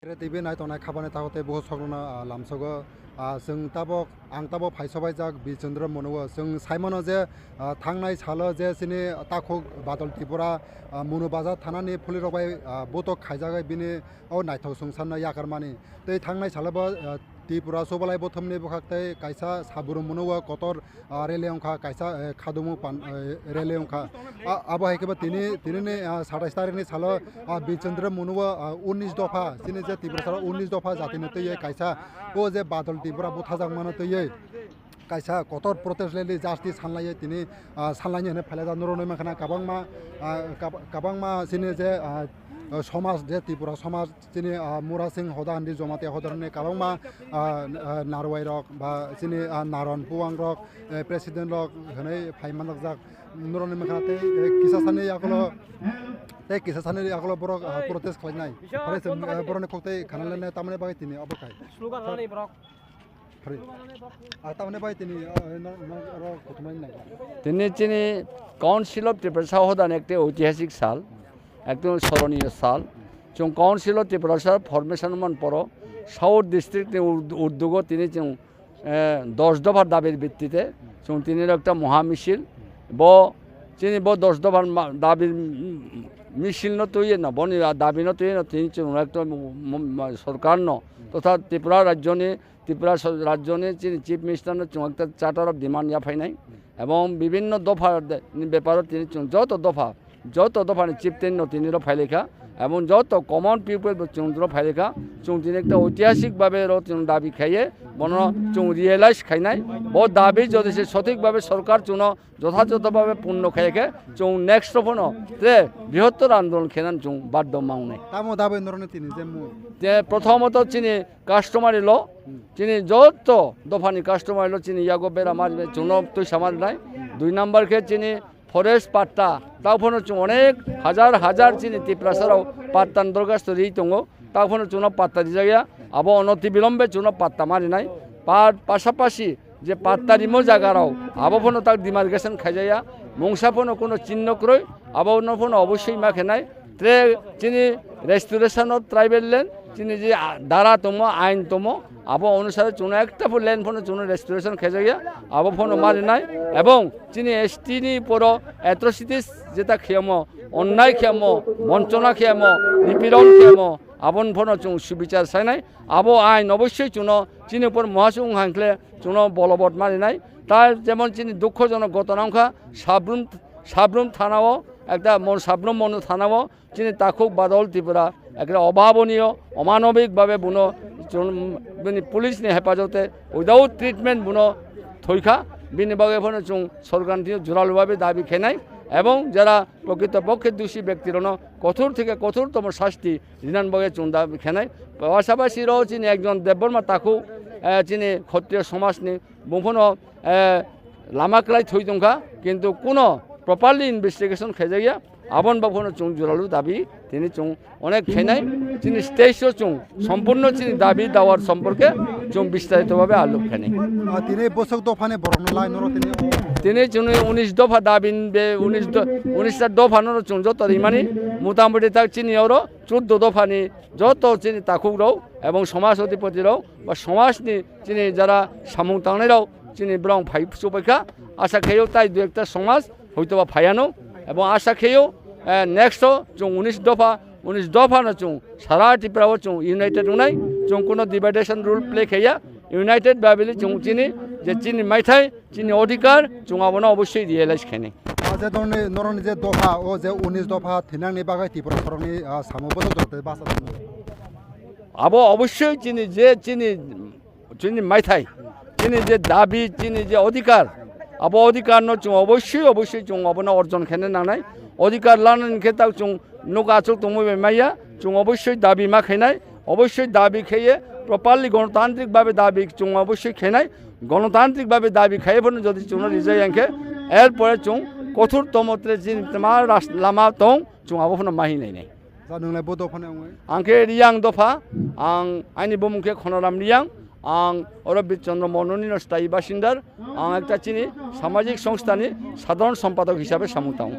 TV नाय तनाय खाबाने तागते बहुत सग्रना लामसगो जों ताबक आं ताबक फायसबाय जाक बिचन्द्र मनोव जों साइमन जे थांनाय साल जे सिनि ताखक बादल त्रिपुरा मुनुबाजा थानानि फुलिरबाय बतक खायजागाय बिनि औ नायथाव संसारना याकारमानि तै थांनाय सालबा त्रिपुरा सबलाय बथमनि बखाक्तै कायसा साबुरु मनोव कतर रेलेंखा कायसा खादुमु रेलेंखा आबो हायकेबा तिनि 27 तारिखनि साल बिचन्द्र मनोव 19 दफा सिनि जे त्रिपुरा साल 19 दफा जातिनि तैयै कायसा ओ जे बादल त्रिपुरा बुथाजाक मानो तैयै कायसा कतर प्रोटेस्ट लेलि जास्ति सानलायै तिनि सानलायनि होनो फायलाजा नरनै माखाना काबांमा सिनि जे समाज जे त्रिपुरा समाज सिनि मुरा सिंह हदाहान्दी जमाते हदारनि काबांमा नारवाय रक बा सिनि नारन पुवां रक प्रेसिडेंट रक होनै फायमानक जाक नरनै माखाना तै किसासानि आगलो तै किसासानि आगलो बर प्रोटेस्ट खालायनाय आरो जों बरनि खक्तै खानालायनाय तामाने बागै तिनि अबखाय स्लोगान लानाय ब्रक तामाने बागै तिनि र खतमाय नाय তিনি চিনি কাউন্সিল অফ ত্রিপুরা সাহদান একটি ঐতিহাসিক সাল একদম স্মরণীয় সাল চুং কাউন্সিল অফ ত্রিপুরা সাল ফরমেশন মান পর সাউথ ডিস্ট্রিক্ট উদ্যোগ তিনি চুং 10 দফার দাবির ভিত্তিতে চুং তিনি একটা মহামিছিল ব চিনি ব 10 দফার দাবির মিছিল ন তৈরি না বনি দাবি ন তৈরি না তিনি চুং একটা সরকার ন তথা ত্রিপুরা রাজ্যনি চিনি চিফ মিনিস্টার চুং একটা চার্টার অফ ডিমান্ড ইয়া ফাইনাই এবং বিভিন্ন দফার ব্যাপারে তিনি যত দফা চিফ তিনির ফাইলেখা এবং যত কমন পিপল চুংদ্র ফাইলেখা চুং তিনি একটা ঐতিহাসিকভাবে দাবি খাইয়ে বন চুং রিয়েলাইজ খাইনাই বহু দাবি যদি সে সঠিকভাবে সরকার চুন যথাযথভাবে পূর্ণ খাইকে চুং নেক্সট ফোন বৃহত্তর আন্দোলন খেলান চুং বাধ্য মাউনাই তামো দাবে নরনে তিনি যে প্রথমত চিনি কাস্টমারি ল চিনি যত দফানি কাস্টমারি ল চিনি ইয়াগো বেড়া মারবে চুন তুই সামার নাই 2 নম্বরকে চিনি ফরেস্ট পাট্টা তাফোনো চুং অনেক হাজার চিনি ত্রিপুরা সারাও পাট্টান দরখাস্ত দিই তঙ্গ তাফোনো চুন পাত্তা দি জায়গা আবো অনতি বিলম্বে চুন পাত্তা মারি নাই পাশাপাশি যে পাত্তা রিমো জায়গারাও আবো ফোনো তাক ডিমার্কেশন খাইজাইয়া মংসাফোনো কোনো চিহ্ন ক্রয় আবো ফোনো অবশ্যই মাখে নাই ট্রে চিনি রেস্টোরেশন অফ ট্রাইবেল ল্যান্ড চিনি যে দ্বারা তমো আইন তমো আবো অনুসারে চুনো একটা ল্যান্ড ফোনো চুনো রেস্টোরেশন খেজাইয়া আবো ফোনো মারি নাই এবং চিনি এসটিনি পর অ্যাট্রোসিটিস যেটা খেয়ম অন্যায় খেয়ম বঞ্চনা খেয়ম নিপীড়ন খেয়ম আবন ফোনো চুং সুবিচার চাই নাই আবো আইন অবশ্যই চুনো চিনি উপর মহাসুং হাঁকলে চুনো বলবৎ মারি নাই তার যেমন চিনি দুঃখজনক ঘটনাংখা সাবরুম থানাও একটা সাবরুম মন থানাও চিনি তাকুক বাদল ত্রিপুরা একটা অভাবনীয় অমানবিকভাবে বুনো পুলিশনি হেফাজতে উইদাউট ট্রিটমেন্ট বুনো থৈখা বিনি বাগে ফোন চুং সরকার জোরালোভাবে দাবি খেনাই এবং যারা প্রকৃতপক্ষে দোষী ব্যক্তির কঠোর থেকে কঠোরতম শাস্তি রিনান বাগে চুং দাবি খেনাই পাশাপাশিরাও চিনি একজন দেববর্মা তাকু চিনি ক্ষত্রিয় সমাজনি বুফোনো লামাকলাই থই দংখা কিন্তু কোনো প্রপারলি ইনভেস্টিগেশন খেজাইয়া আবন বাবন চুং জোরালু দাবি তিনি চুং অনেক খেনাই তিনি স্টেজও চুং সম্পূর্ণ চিনি দাবি দাওয়ার সম্পর্কে চুং বিস্তারিতভাবে আলোক খেনে তিনি বসক দফানে বরণলাই নর তিনি চুং 19 দফা দাবি 19টা দফা নর চুং যত ইমানি মোটামুটি তাক চিনি ওর 14 দফানি যত চিনি তাকুকরাও এবং সমাজ অধিপতিরাও বা সমাজনি চিনি যারা সামুং তাংনাইরাও চিনি ব্রং ফাই সুপেক্ষা আশা খেয়েও তাই 2-1টা সমাজ হয়তো বা ফায়ানো এবং আশা খেয়েও নেক্সট চুং 19 দফা না চুং সারা ত্রিপুরাও চুং ইউনাইটেড নাই চুং কোনো ডিভাইডেশন রুল প্লে খেয়া ইউনাইটেড ভাবিলি চুং চিনি যে চিনি মাইথাই চিনি অধিকার চুং আবনা অবশ্যই রিয়েলাইজ খেনে যে ধরনের নরনি যে দফা ও যে 19 দফা থিনাংনি বাগাই ত্রিপুরা সরকারনি সামবদ্ধ করতে বাসা আবো অবশ্যই চিনি যে চিনি মাইথাই চিনি যে দাবি চিনি যে অধিকার আবো অধিকার ন চুং অবশ্যই চুং আবনা অর্জন খেনে নানাই অধিকার লানান খেতা চুং নৌকা আচক তুমি মাইয়া চুং অবশ্যই দাবি মা খেনাই অবশ্যই দাবি খেয়ে প্রপারলি গণতান্ত্রিকভাবে দাবি চুং অবশ্যই খেনাই গণতান্ত্রিকভাবে দাবি খাইয়ে ফোন যদি চুং রিজাই আঁকে এরপরে চুং কঠোরতমত্রে চিনি তোমার লামা তং চুং আবো ফোন মাহি নাই आंखे रियां दफा आं आंनि बुमुखे खनराम रियां आं अरबित चंद्र मननि स्थायी बासिन्दार आं एक चिनी सामाजिक संस्थानि साधारण सम्पादक हिसाबै सामुतां।